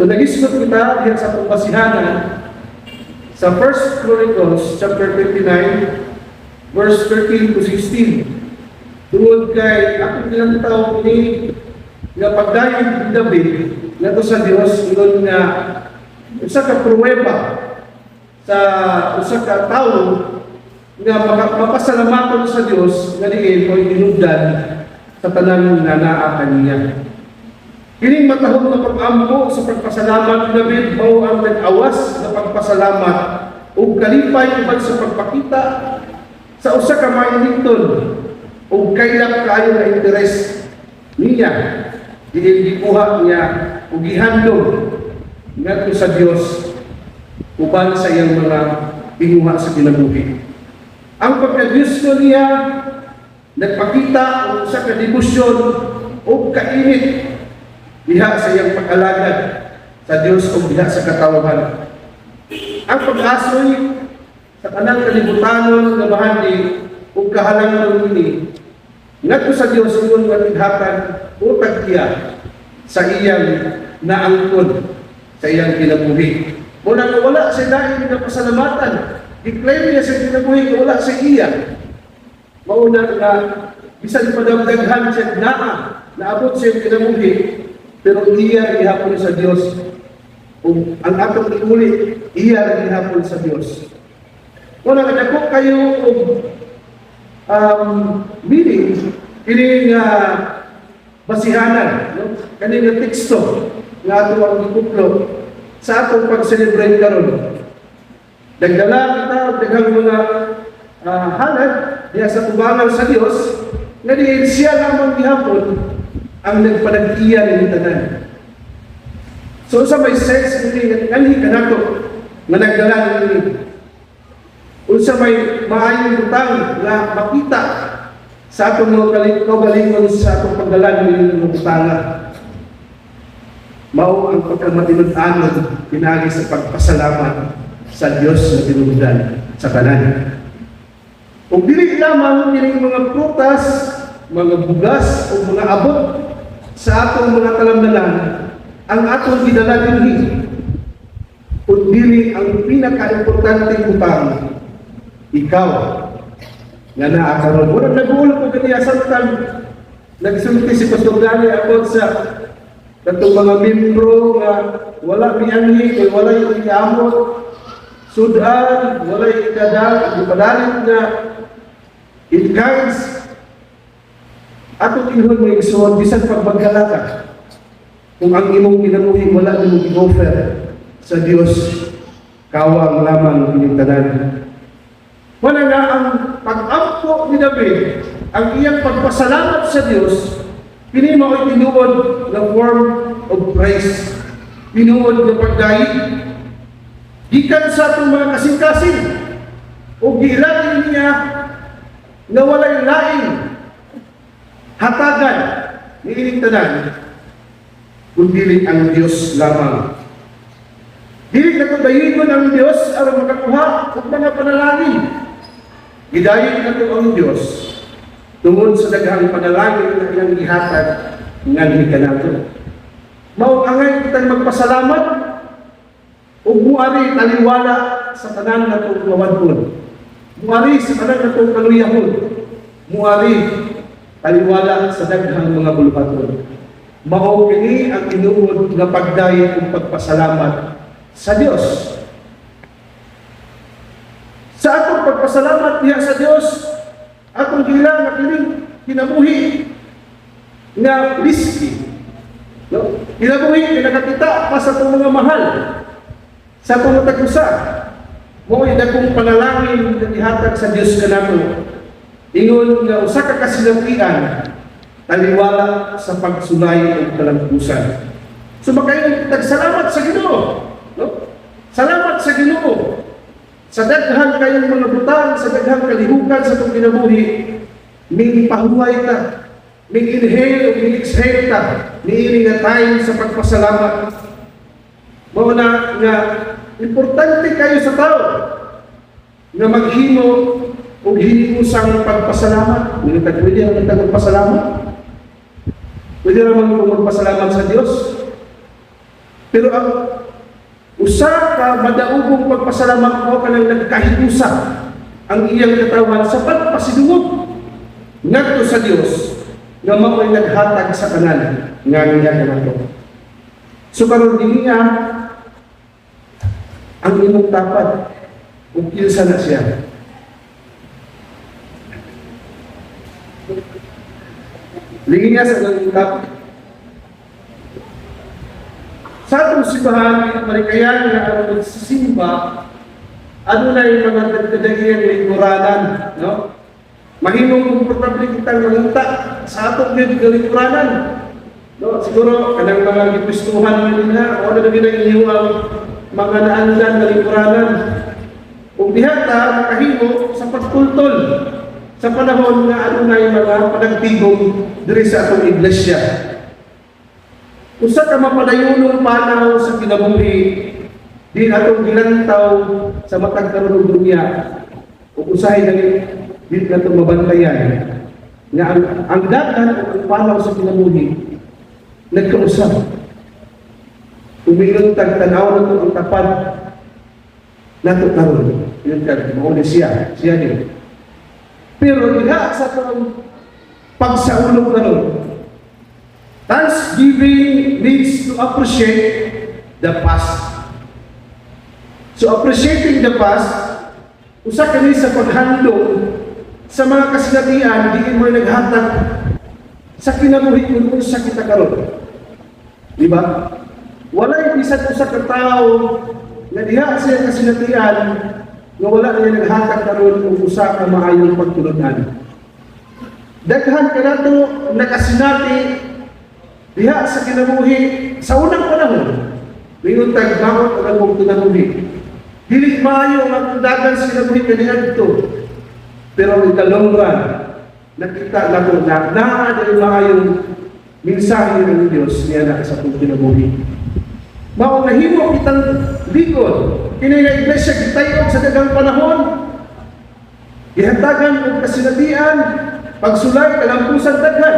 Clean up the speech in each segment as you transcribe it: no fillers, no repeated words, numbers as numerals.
So nagisgot kita diyan sa pambasihanan sa 1 Chronicles chapter 29 verse 13 to 16. Tungod kay akong pinantaw ni nga pagdayon ni David ngadto sa Dios ingon nga usa ka pruweba sa usa ka tawo nga mapasalamaton sa Dios nga diin mo'y hinungdan sa tanan nga naa kaniya. Kining matahong na pag-ampo sa pagpasalamat ni David mao ang nag-awas na pagpasalamat ug kalipay uban sa pagpakita sa usa ka mahinington ug kaylap kaayo nga interes niya diin gikuha niya ug gihandom ngadto sa Dios uban sa iyang mga binuha sa kinabuhi. Ang pagka-Diyos ko niya nagpakita o sa kadibusyon o kainit diha sa iyang pag-alagad sa Diyos o diha sa katawhan. Ang pag-asoy sa kanang kalibutanon na bahagi o kahalangan ini ngadto sa Diyos ingon nga tidhatan o tagtiya sa iyang naangkon sa iyang kinabuhi. Muna nga wala sa dahil na pasalamatan, i-claim niya sa kinabuhi nga wala sa iya. Mauna nga, bisan padamdaghan siya naabot siya kinabuhi, pero iya ihapon sa Diyos. Kung ang atong iuli, iya ihapon sa Diyos. Muna nga, dako kayo meaning, kining basihanan, no? Kaning teksto nga ato ang ikuplo sa atong pag-celebrate karon. Nagdala kita daghang mga halad diya sa tubangan sa Dios nga diin siya lamang gihapon ang nagpanag-iya ni tanan. So sa may sense ini kanhi kanato nga nagdala ni unsa may maayong butang nga makita sa atong mga kaugalingon sa atong pagdala ni butanga. Mao ang pagkamatinud-anon pinagi sa pagpasalamat sa Diyos na tinubdan sa tanan. Kung dili lamang kining mga prutas, mga bugas o mga abot sa atong mga kalamdalan ang atong gidala dinhi, kung dili ang pinaka-importanteng butang ikaw nga naa karon. Murag nag-uul ko ganiya samtang nagsulti si Pastor Dani abot sa katong mga membro nga wala mianhi kay wala yung iamot sudan, wala yung ipadalit na in kinds atong inhon mo isuod bisan pagbagkalaka kung ang imong kinabuhi wala nimong i-offer sa Dios kawang lamang inyong tanan. Wala nga ang pag-ampo ni David ang iyang pagpasalamat sa Dios pini mao tinuod na form of praise, tinuod na pagdayeg gikan sa atong mga kasing-kasing o gilain niya na walay laing hatagan ni ining tanan kundi ang Dios lamang. Dili na dayon ang Dios aron makakuha og mga panalangin. Gidayeg nato ang Dios tungod sa daghang panalangin na ilang gihatag nganhi kanato. Mao angay kitang magpasalamat ug muari taliwala sa tanan natong kawadon. Muari sa tanan natong kaluyahon. Muari taliwala sa daghang mga buluhaton. Mao kini ang tinuod nga pagdayeg ug pagpasalamat sa Dios. Sa atong pagpasalamat diha sa Dios, atong gila nga kining kinabuhi nga risky. No? Kinabuhi nga nakakita pa sa itong mga mahal, sa itong matag-usa. Mo'y dakong panalangin na ihatag sa Diyos kanato. Ingon nga usa ka kasinapian, taliwala sa pagsulay ng kalampusan. So makayon nagsalamat sa Ginoo. No? Salamat sa Ginoo. Sa daghan kayong mga butang, sa daghang kalihukan sa itong kinabuhi, may pahuway ta, may inhale o may exhale ta, niini nga time sa pagpasalamat. Mauna nga, importante kayo sa tao na maghimo o hinusang pagpasalamat. Pwede naman tayo magpasalamat. Pwede naman magpasalamat sa Diyos. Pero ang usa ka madaugong pagpasalamat mo kanang nagkahiusa ang iyang katawan sa pagpasidungog ngadto sa Dios nga mao'y naghatag sa kanan nga niya kanato. So karon dinhi nga ang imong tapat ug kinsa na siya. Lingin niya sa nangungkap. Sa atong simbahan, marikayan na ang magsisimba, ano na yung mga nagkadagian ng lingkuranan, no? Mahimong komportable kitang nangunta sa atong lingkuranan. No? Siguro, kanang mga gipistuhan nila, o na naging iyong mga naandan ng lingkuranan. Kung diha ta, nakahimo sa pagtultol sa panahon nga ano na yung mga panagtigong diri sa atong iglesia. Usa ka mapadayunong panaw sa kinabuhi, di atong gilantaw sa matag karon ug dunya. Ug usahay dali di nato mabantayan nga ang daghan ug ang panaw sa kinabuhi nagkausap. Umiingon tag tanaw nato ang tapat nato karon. Yun ka, mao siya din. Pero diha sa itong pagsaulog na nun, thanksgiving needs to appreciate the past. So appreciating the past, usa kani sa paghandog sa mga kasinatian, di mo naghatag sa kinabuhi kung sa kita karon. Di ba? Walay bisan usa ka tawo nga diha sa kasinatian nga wala na naghatag karon og usa ka maayong pagtulunan. Daghan kanato nakasinati diha sa kinabuhi sa unang panahon. Mingon tag bawat ang mong kinabuhi. Dili maayo ang dagan sa kinabuhi kaniadto. Pero in the long run, nakita nato na naa dili maayong mensahe ng Dios niya na sa atong kinabuhi. Mao nahimo kitang likod kini nga iglesia gitayog sa daghang panahon. Gihatagan og kasinatian, pagsulay kalampusan daghan.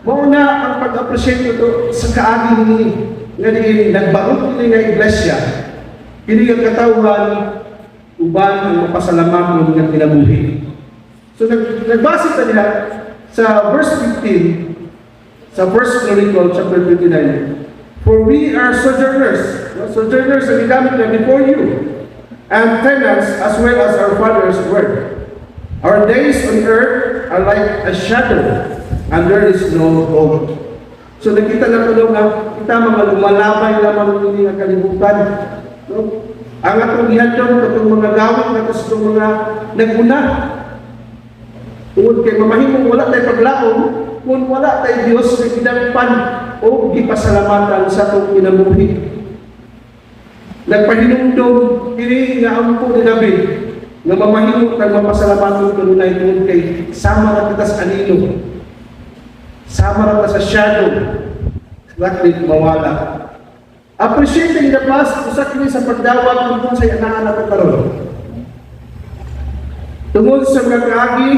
Mao na ang pag-appreciate ito sa kaagi ni nga dinhi nagbaog kini nga iglesia. Kini nga katawhan uban ang mapasalamatan nga kinabuhi. So nagbase ta diha sa verse 15 sa 1 Chronicles chapter 29. For we are sojourners. Sojourners are becoming before you, and tenants as well as our fathers were. Our days on earth are like a shadow, and there is no hope. So nakita na ko nga, kita mga lumalabay lamang hindi nga kalibutan. No? Ang atong gihadlong katong mga gawin nga sa mga naguna. Tungod kay mamahimong wala tay paglaom, kung wala tay Dios nga kinampan o gipasalamatan sa atong kinabuhi. Nagpahinumdom kini nga ampo ni David nga mamahimong kag mapasalamatan kanunay tungod kay sama ra kita sa anino. Sama ra ta sa shadow. Lakit mawala. Appreciating the past, usa kini sa pagdawat kung sa anak-anak karon. Tungod sa mga kaagi,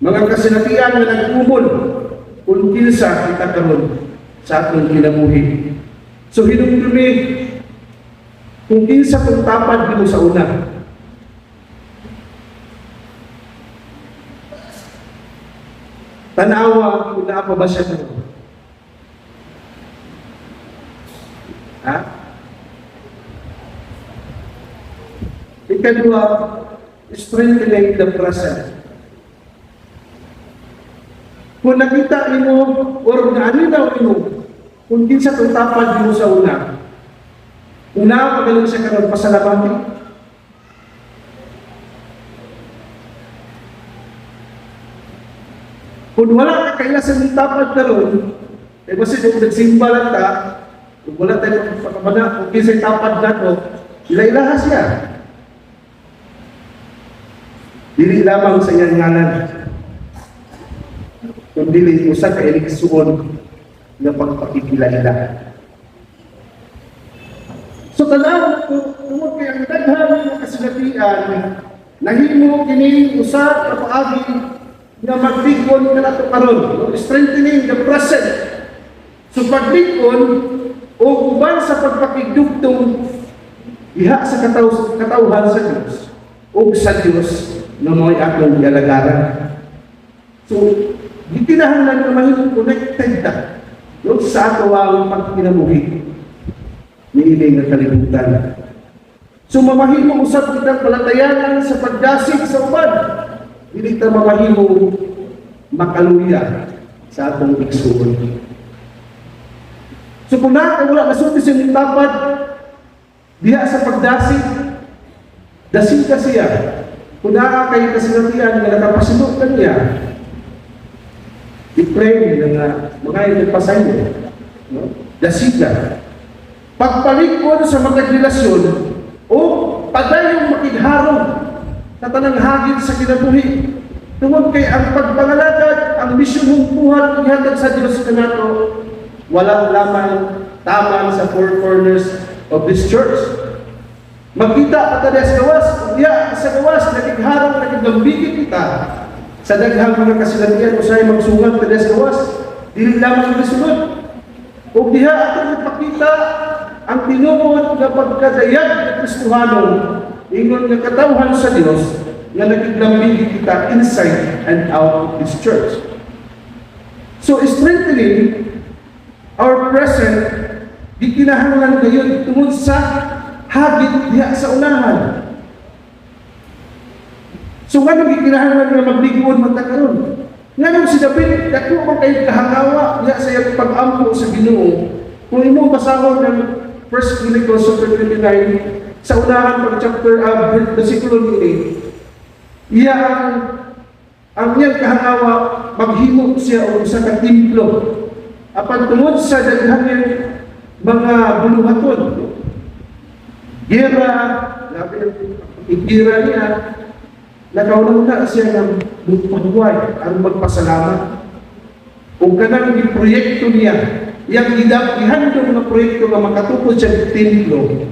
mga kasinatian nga nagkumol kung kinsa kita karon sa atong kinabuhi. So hinumdumi kung kinsa kung tapad dito sa una. Tanawa kung naa pa ba siya karon. Ha? Ikadua, strengthening the present. Kung nakita mo or naaninaw mo kung kinsa kung tapad mo sa una, pagaling siya karon pasalamatan. Kung wala ka kaya sa tapad karon, eh basta kung nagsimba lang ta, kung wala tayo pagpapabana, kung kinsa tapad na to, ila-ilaha siya. Dili lamang sa iyang ngalan. Kung dili usa ka iligsuon ng pagpakikila-ila. So tanaw tungod kay ang daghan ng kasinatian, nahimo kini usa ka paagi nga magtikon kanato karon, strengthening the present. So pagtikon o uban sa pagpakigdugtong diha sa katawhan sa Dios o sa Dios na mo'y atong ialagaran. So, gitinahanglan na mahimong connected ta no, sa ato ang pagkinabuhi ni ining nga kalibutan. So, mamahimong usab kitang palatayanan sa pagdasig sa uban. Dili ta mamahimong makaluya sa atong igsuon. So kung wala nasulti sa inyong tapad, diha sa pagdasig, dasig ka siya. Kung kayo kasinatian na nakapasunod ka niya, i-pray na mga nagpasay mo. No? Dasig ka. Pagpalikod sa magagrelasyon o padayong makidharong sa tanang hagit sa kinabuhi. Tungod kay ang pagpangalagad, ang misyon mong buhat, ihatag sa Diyos ka nato, wala lamang taman sa four corners of this church. Magkita ka tayo sa gawas, diya sa gawas, nakigharang, nakigambigit kita sa daghang mga kasilatian o sa'yo magsungat tayo sa gawas, dili lamang nasunod. O diha atong ipakita ang tinuod na pagkadayag ng Kristohanon, ingon nga katawhan sa Dios na nakiglambigit kita inside and out of this church. So, strengthening our present, di kinahanglan ngayon tungod sa hagit diha sa unahan. So nga nang kinahanglan nga magligod man ta karon. Nga si David, dako man kay kahangawa diha sa iyang pag-ampo sa Ginoo. Kung imo basahon ng 1 Chronicles 29 sa unahan pag chapter versikulo 8, iya ang iyang kahangawa maghimo siya og usa ka templo. Apan tungod sa daghang mga buluhaton, gera, gira niya, nakauna siya ng magpahuway ang magpasalamat. Kung kanang proyekto niya, yung ihandog na proyekto na makatukod siya ng templo,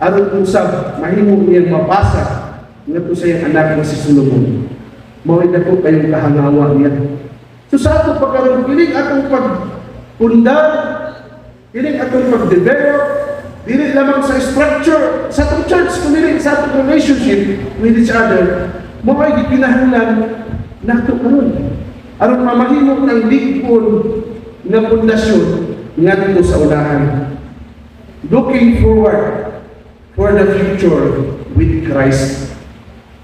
aron usab, mahimo niyang mabasa nga to sa iyang anak na si Solomon. Mawid ako kayong kahangawa niya. So sa ato pagkaroon, piling atong pagpundar, piling atong pag-develop, dili lamang sa structure, sa atong church, kundi sa atong relationship with each other, mawid ipinahanglan nato karon. Aron mamahimo ng ligpon na pundasyon ngadto sa unahan. Looking forward for the future with Christ.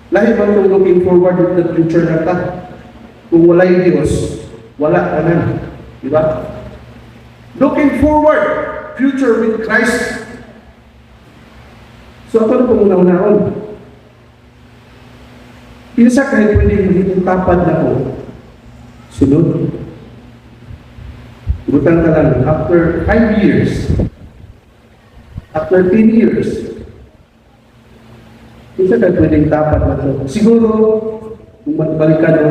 Lahi ba itong looking forward with the future na ta? Kung wala'y Diyos, wala ka na. Diba? Looking forward, future with Christ. So, ito na po muna-unahon. Kinsa kahit pwede magiging tapad na po. Sunod. Butang ka lang, after 5 years, after 10 years, isa ka pwedeng tapat na ito. Siguro, kung magbalikan o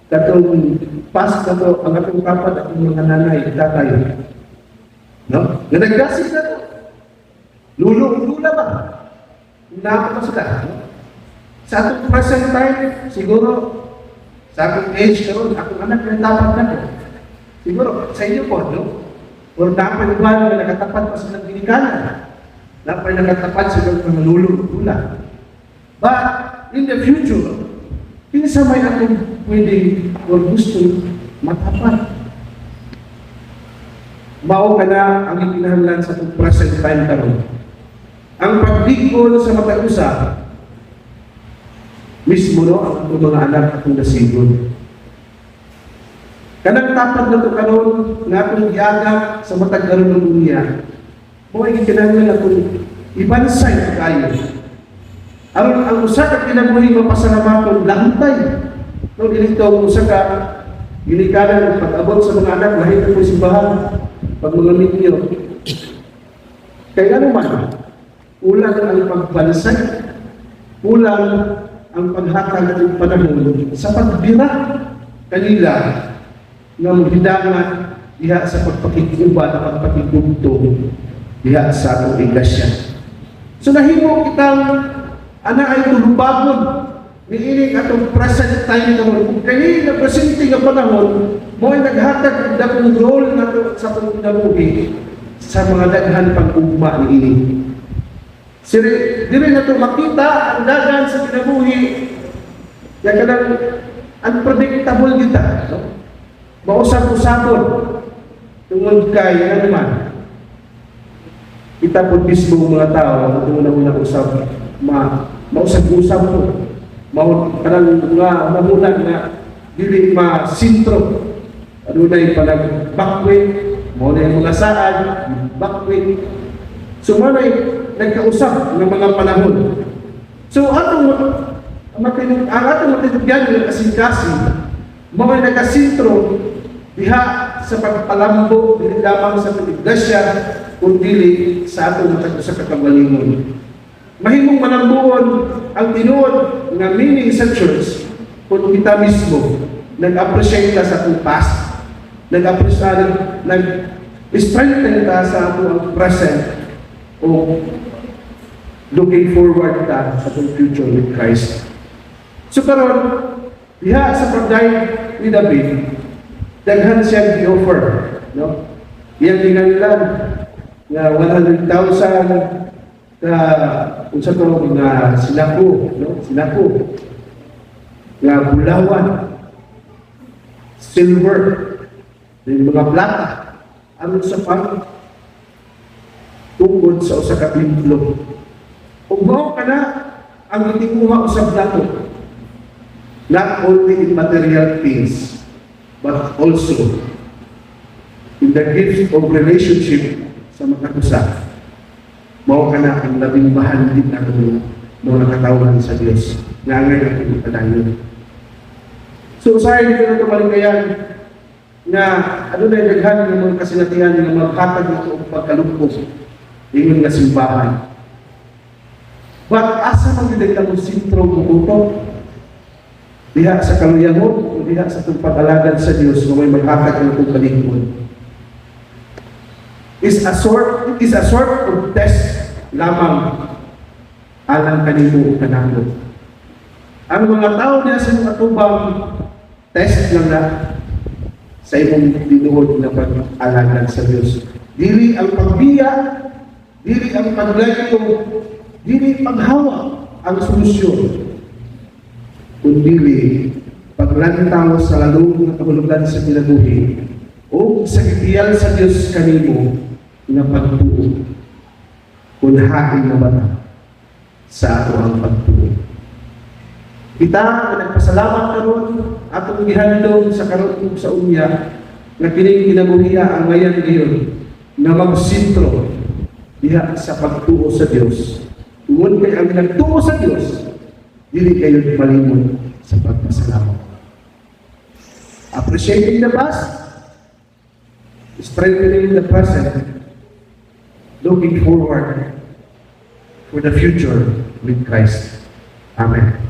katong past na ito, ang atong tapat at mga nanay, tatay. No? Nagdagasig na ito. Lula ba? Napat na sila. Sa atong present time, siguro, sa atong age karon, akong anak na tapat na ito. Siguro, sa inyo po, no? O dapat ba na nakatapat pa silang ginikanan? Dapat nakatapat silang pangalulula. But, in the future, kinsa may akong pwedeng o gusto matapat. Mao ka na ang ikinahanglan sa itong present time karon. Ang pagdigol sa matag-usa, mismo no, ang mga anak akong nasigod. Kanang tapat na ito karon nga akong giagak sa matag karon ng dunya, mo ay ikinahanglan akong ibansay kayo. Aron ang usa ka kinabuhi mapasalamaton lahutay. No, dili ang usa ka ginikanan pag-abot sa mga anak lahi ko simbahan pag mga ninyo. Kaya ano man, ulang ang pagbansay, ulang ang paghatag ng panahon sa pagbira kanila nga maghidangan diha sa pagpakiguban at pagpakigugtong diha sa atong iglesia. So nahimo kitang ana ay tulubagon niining atong present time naman. Kung kani na presente nga panahon, mo ay naghatag og dakong role nato sa atong kinabuhi sa mga daghan pag-ugma ni ini. Dire na ito makita ang daghan sa kinabuhi na kanang unpredictable kita. No? Mausap-usapon tungod kay ano naman. Kita po mismo mga tao at una-una usap, mausap-usap po. Kanang nga mahuna nga dili masintro. Ano na yung palag-backway, mo na yung mga saan, backway. So, manay, nagkausap ng mga panahon. So, ang atong matitugyan ng kasing-kasing, mga nagkasintro, diha sa pagpalambo, dili lamang sa iglesia, kundi sa atong sa kakabalingon. Mahimong manambuon ang tinuod ng meaning sa church kung kita mismo nag-appreciate ka sa atong past, nag-strengthen ka sa atong present, o looking forward ka sa atong future with Christ. So karon, diha sa pagdaig ni David, daghan siya gi-offer, no? Iyang ginganilan nga 100,000 unsa to nga sinako, no? Sinako nga bulawan, silver, yung mga plata, ano sa pang tungkol sa usa ka templo. Ug mao kana ang gitikuha usab nato. Not only in material things, but also in the gift of relationship sa magkakusa. Mao kana ang labing mahal din nato mga nakatawhan sa Dios. Nga ngayon ang padayon. So usahay dito na tumalingayan na ano na yung daghan ng mga kasinatihan ng maghatag ito ang pagkalugkos ingon nga simbahan. But asa magdidagdag ang sintro mututo? Diha sa kaluyangon o diha sa itong pag-alagad sa Diyos na may maghatag ng itong kalingkod. It is a sort of test lamang alang kanimo kanako. Ang mga tao niya sa mga tubang test lang na sa imong tinuod na pag-alagad sa Diyos. Dili ang pagbiya, dili ang paglayo, dili paghawa ang solusyon. Kundi paglantaw sa lalong na kahulugan sa kinabuhi o sa itiyal sa Diyos kanimo na pagtuo. Kunhain na bata sa ato ang pagtuo. Kita na nagpasalamat karon atong gihandom sa karon sa unya nga kining kinabuhiya ang ngayon ngayon na magsintro diha sa pagtuo sa Dios. Tungod kay ang nagtuo sa Dios, dili kayo malimot sa pagpasalamat. Appreciating the past, strengthening the present, looking forward for the future with Christ. Amen.